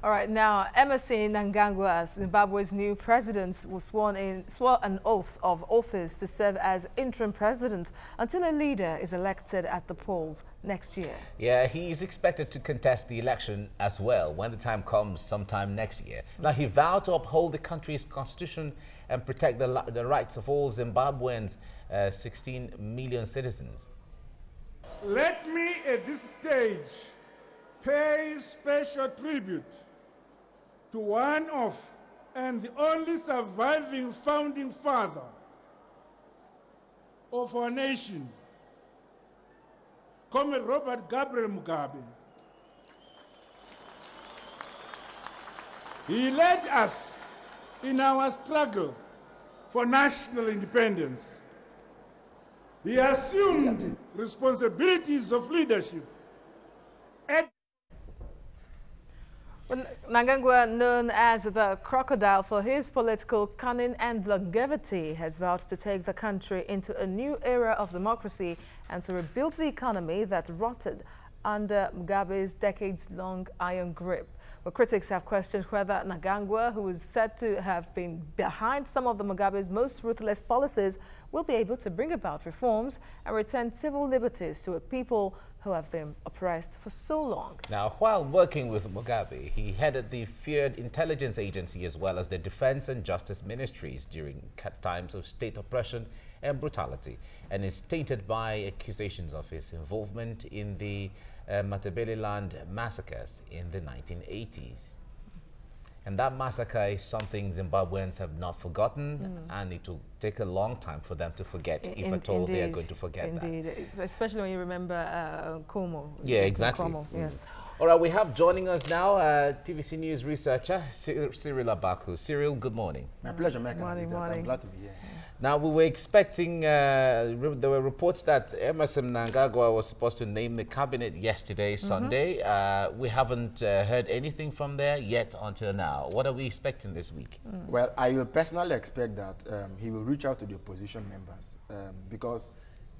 All right, now Emerson Mnangagwa, Zimbabwe's new president, was swore an oath of office to serve as interim president until a leader is elected at the polls next year. Yeah, he's expected to contest the election as well when the time comes sometime next year. Now, he vowed to uphold the country's constitution and protect the rights of all Zimbabweans, 16 million citizens. Let me at this stage pay special tribute to one of and the only surviving founding father of our nation, Comrade Robert Gabriel Mugabe. He led us in our struggle for national independence. He assumed responsibilities of leadership. Mnangagwa, known as the crocodile for his political cunning and longevity, has vowed to take the country into a new era of democracy and to rebuild the economy that rotted under Mugabe's decades-long iron grip. Well, critics have questioned whether Mnangagwa, who is said to have been behind some of Mugabe's most ruthless policies, will be able to bring about reforms and return civil liberties to a people who have been oppressed for so long. Now, while working with Mugabe, he headed the feared intelligence agency as well as the defense and justice ministries during times of state oppression and brutality, and is tainted by accusations of his involvement in the Matabeleland massacres in the 1980s. And that massacre is something Zimbabweans have not forgotten, and it will take a long time for them to forget, if at all they are going to forget that. Indeed, especially when you remember Como. Yeah, exactly. Como, yes. All right, we have joining us now TVC News researcher Cyril Abaku. Cyril, good morning. My pleasure, Mike. Morning. I'm glad to be here. Now, we were expecting, there were reports that Emerson Mnangagwa was supposed to name the cabinet yesterday, Sunday. We haven't heard anything from there yet until now. What are we expecting this week? Well, I will personally expect that he will reach out to the opposition members because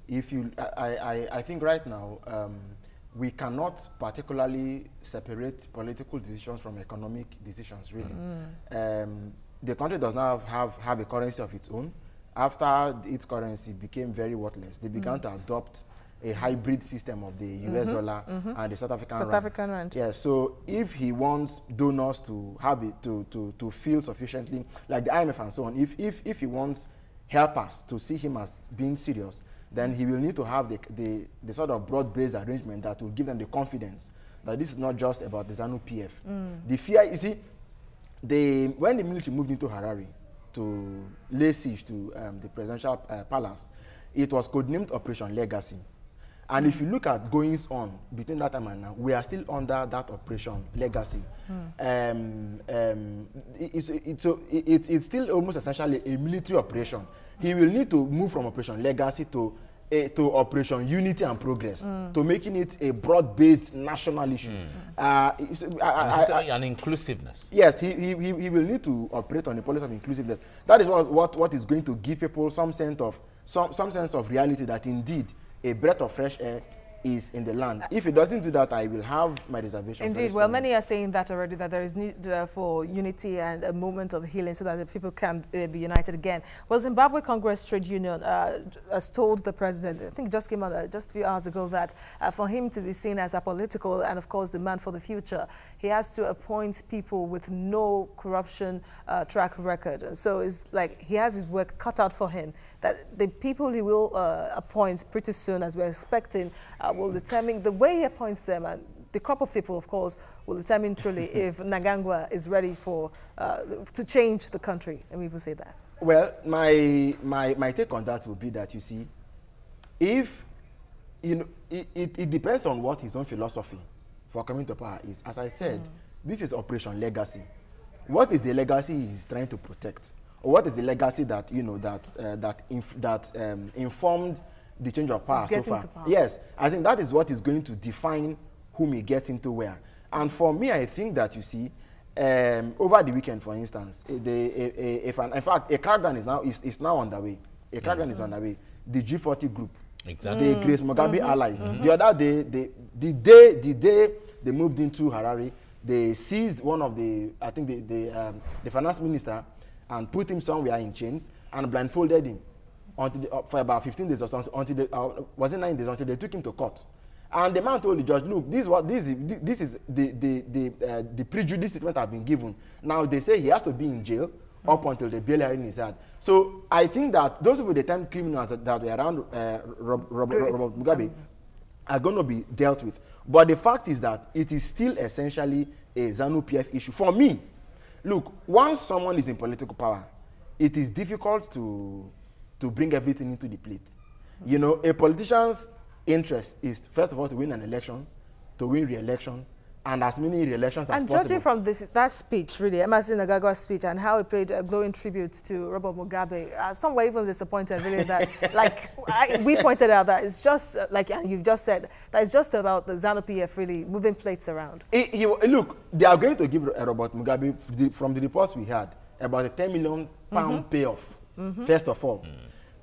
if you, I think right now, we cannot particularly separate political decisions from economic decisions, really. The country does not have a currency of its own. After its currency became very worthless, they began to adopt a hybrid system of the US dollar and the South African rand. Yeah, so if he wants donors to have it, to feel sufficiently, like the IMF and so on, if he wants helpers to see him as being serious, then he will need to have the sort of broad-based arrangement that will give them the confidence that this is not just about the ZANU-PF. The fear, you see, when the military moved into Harare to lay siege to the presidential palace, it was codenamed Operation Legacy. And if you look at goings on between that time and now, we are still under that Operation Legacy. It's still almost essentially a military operation. He will need to move from Operation Legacy to Operation Unity and Progress, to making it a broad-based national issue. And inclusiveness. Yes, he will need to operate on a policy of inclusiveness. That is what is going to give people some sense of reality that indeed a breath of fresh air is in the land. If it doesn't do that, I will have my reservation. Indeed. Well, many are saying that already, that there is need for unity and a movement of healing so that the people can be united again. Well, Zimbabwe Congress Trade Union has told the president, I think just came out just a few hours ago, that for him to be seen as apolitical and, of course, the man for the future, he has to appoint people with no corruption track record. So it's like he has his work cut out for him, that the people he will appoint pretty soon, as we're expecting, will determine the way he appoints them, and the crop of people, of course, will determine truly if Mnangagwa is ready for to change the country. And we will say that. Well, my take on that will be that, you see, if you know, it depends on what his own philosophy for coming to power is. As I said, this is Operation Legacy. What is the legacy he's trying to protect, or what is the legacy that informed the change of power so far? Yes, I think that is what is going to define whom he gets into where. And for me, I think that, you see, over the weekend, for instance, in fact, a crackdown is now underway. A crackdown is underway. The G40 group, the Grace Mugabe allies. The other day, the day they moved into Harare, they seized one of the, I think the finance minister, and put him somewhere in chains and blindfolded him until for about 15 days or something, until was it 9 days, until they took him to court. And the man told the judge, look, this is the prejudice statement have been given. Now they say he has to be in jail up until the bail hearing is had. So I think that those people, the 10 criminals that were around Robert Mugabe, are going to be dealt with. But the fact is that it is still essentially a ZANU-PF issue. For me, look, once someone is in political power, it is difficult to bring everything into the plate. You know, a politician's interest is, first of all, to win an election, to win re-election, and as many re-elections as possible. And judging from that speech, really, Mnangagwa's speech, and how he paid a glowing tribute to Robert Mugabe, some were even disappointed, really, that, like, we pointed out that it's just, like and you've just said, that it's just about the ZANU-PF really moving plates around. Look, they are going to give Robert Mugabe, from the reports we had, about a £10 million payoff, first of all.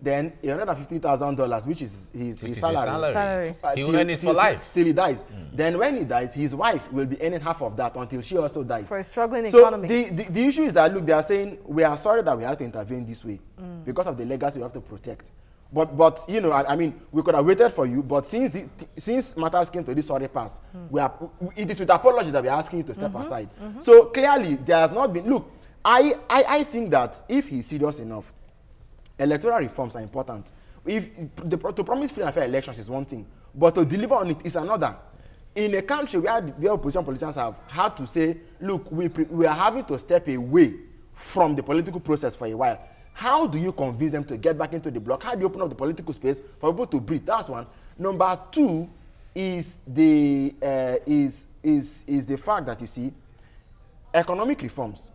Then $150,000, which is his salary. He will earn it for life. Till he dies. Then when he dies, his wife will be earning half of that until she also dies. For a struggling economy. So the issue is that, look, they are saying, we are sorry that we have to intervene this way because of the legacy we have to protect. But you know, I mean, we could have waited for you, but since matters came to this sorry pass, it is with apologies that we are asking you to step aside. So clearly, there has not been, look, I think that if he's serious enough, electoral reforms are important. To promise free and fair elections is one thing, but to deliver on it is another. In a country where the opposition politicians have had to say, look, we are having to step away from the political process for a while. How do you convince them to get back into the block? How do you open up the political space for people to breathe? That's one. Number two is the fact that, you see, economic reforms.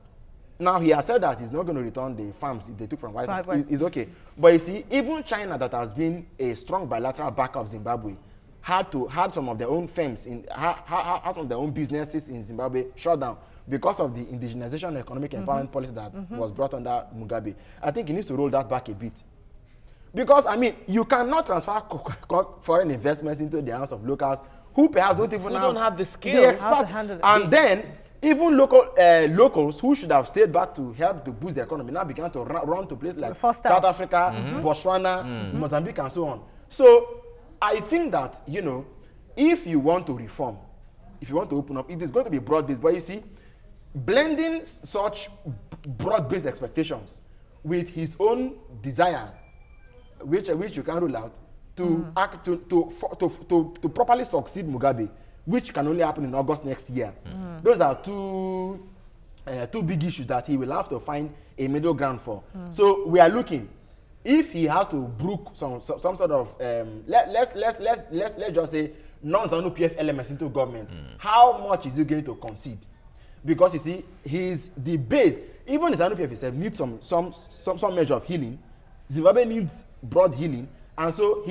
Now, he has said that he's not going to return the farms they took from White House. It's okay. But you see, even China, that has been a strong bilateral backer of Zimbabwe, had some of their own firms, had some of their own businesses in Zimbabwe shut down because of the indigenization and economic empowerment policy that was brought under Mugabe. I think he needs to roll that back a bit. Because, I mean, you cannot transfer foreign investments into the hands of locals who perhaps don't even have the skills. And then, even locals who should have stayed back to help to boost the economy now began to run to places like South Africa, Botswana, Mozambique, and so on. So I think that, you know, if you want to reform, if you want to open up, it is going to be broad-based. But you see, blending such broad-based expectations with his own desire, which you can rule out, to properly succeed Mugabe, which can only happen in August next year. Those are two big issues that he will have to find a middle ground for. So we are looking, if he has to brook some sort of let's just say non-ZANU-PF elements into government, how much is he going to concede? Because you see, the base, even the ZANU-PF itself needs some measure of healing. Zimbabwe needs broad healing, and so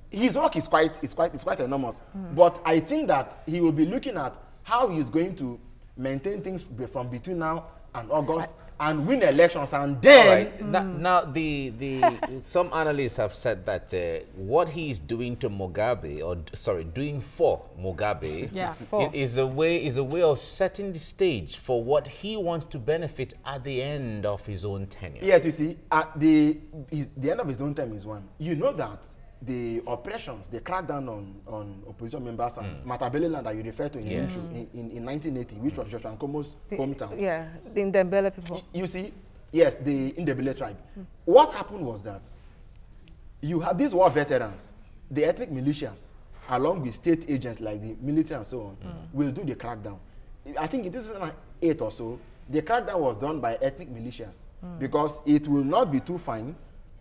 his work is quite enormous. But I think that he will be looking at how he is going to maintain things from between now and August and win elections, and then... Now, some analysts have said that what he is doing to Mugabe, doing for Mugabe, is a way of setting the stage for what he wants to benefit at the end of his own tenure. Yes, you see, at the end of his own term is one. You know that the oppressions, the crackdown on opposition members and Matabeleland that you refer to in 1980, which was Joshua Nkomo's hometown. Yeah, the Ndembele people. You see, yes, the Ndembele tribe. What happened was that you have these war veterans, the ethnic militias, along with state agents like the military and so on, will do the crackdown. I think in 2008 or so, the crackdown was done by ethnic militias because it will not be too fine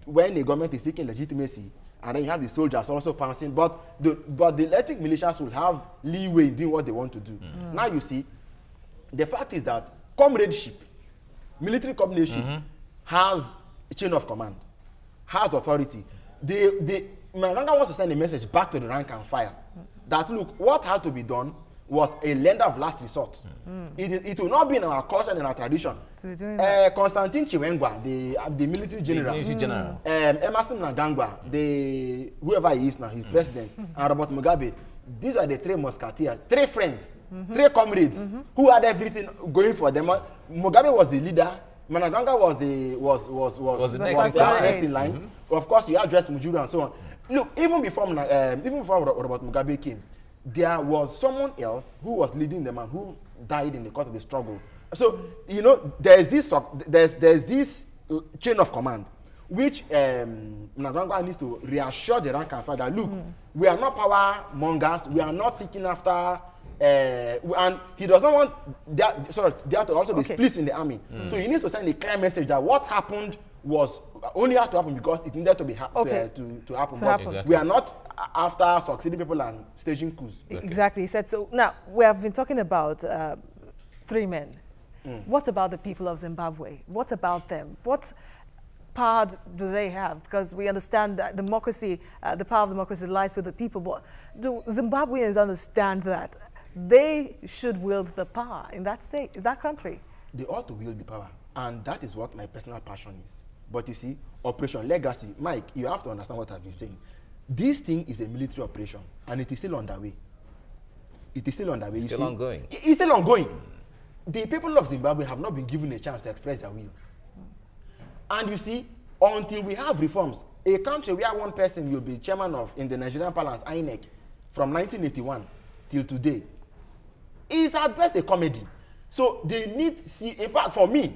when the government is seeking legitimacy, and then you have the soldiers also pouncing, but the ethnic militias will have leeway in doing what they want to do. Now you see, the fact is that comradeship, military comradeship, has a chain of command, has authority. Mnangagwa wants to send a message back to the rank and file that, look, what had to be done was a lender of last resort. It will not be in our culture and in our tradition. Constantine Chiwengwa, the military general, Emerson Mnangagwa, whoever he is now, he's president, and Robert Mugabe, these are the three musketeers, three friends, three comrades who had everything going for them. Mugabe was the leader. Mnangagwa was the next in line. Of course, you addressed Mujuru and so on. Look, even before Robert Mugabe came, there was someone else who was leading them and who died in the course of the struggle. So, you know, there's this chain of command, which Mnangagwa needs to reassure the rank and file that, look, we are not power mongers, we are not seeking after, and he does not want there to also be splits in the army. So he needs to send a clear message that what happened was only had to happen because it needed to be to happen. We are not after succeeding people and staging coups. Exactly. He said so. Now, we have been talking about 3 men. What about the people of Zimbabwe? What about them? What power do they have? Because we understand that democracy, the power of democracy lies with the people. But do Zimbabweans understand that they should wield the power in that state, in that country? They ought to wield the power. And that is what my personal passion is. But you see, Operation Legacy, Mike, you have to understand what I've been saying. This thing is a military operation, and it is still underway. It is still underway. It's still ongoing. It's still ongoing. The people of Zimbabwe have not been given a chance to express their will. And you see, until we have reforms, a country where one person will be chairman of in the Nigerian Palace, INEC, from 1981 till today, is at best a comedy. So they need, in fact, for me,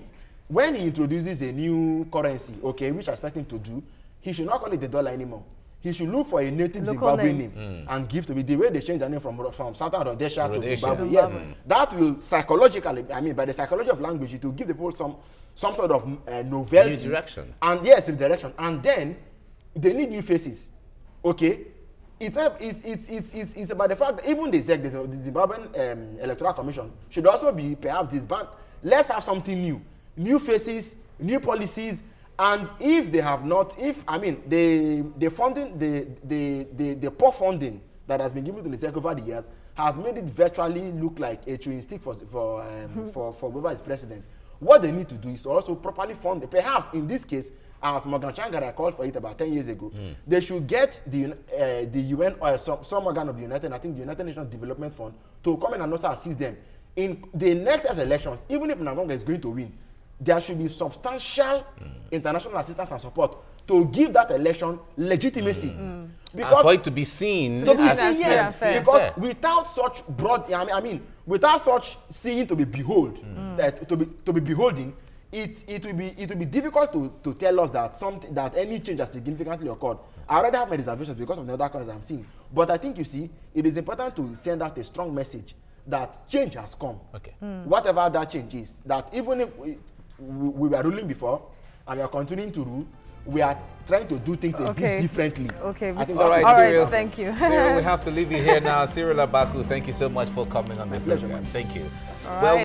when he introduces a new currency, okay, which I expect him to do, he should not call it the dollar anymore. He should look for a native Zimbabwean name and give to me the way they change the name from Southern Rhodesia to Zimbabwe. Yes, that will psychologically, I mean, by the psychology of language, it will give the people some sort of novelty. New direction. And yes, direction. And then they need new faces. Okay, it's about the fact that even the ZEC, the Zimbabwean Electoral Commission, should also be perhaps disbanded. Let's have something new faces, new policies. And if they have not, the funding, the poor funding that has been given to the ZEC over the years has made it virtually look like a chewing stick for whoever is president. What they need to do is to also properly fund it. Perhaps in this case, as Morgan Changara called for it about 10 years ago, they should get the UN or some organ of the United, I think the United Nations Development Fund, to come in and also assist them in the next elections. Even if Mnangagwa is going to win, there should be substantial international assistance and support to give that election legitimacy. Because and for it to be seen as fair. Because without such broad, without such seeing to be behold, to be beholding, it will be difficult to tell us that any change has significantly occurred. I already have my reservations because of the other colors I'm seeing. But I think, you see, it is important to send out a strong message that change has come. Okay. Whatever that change is, that even if we were ruling before and we are continuing to rule, we are trying to do things a bit differently. Okay. I think all right, Cyril. Thank you. Cyril, we have to leave you here now. Cyril Abaku, thank you so much for coming on the program. Thank you. All right.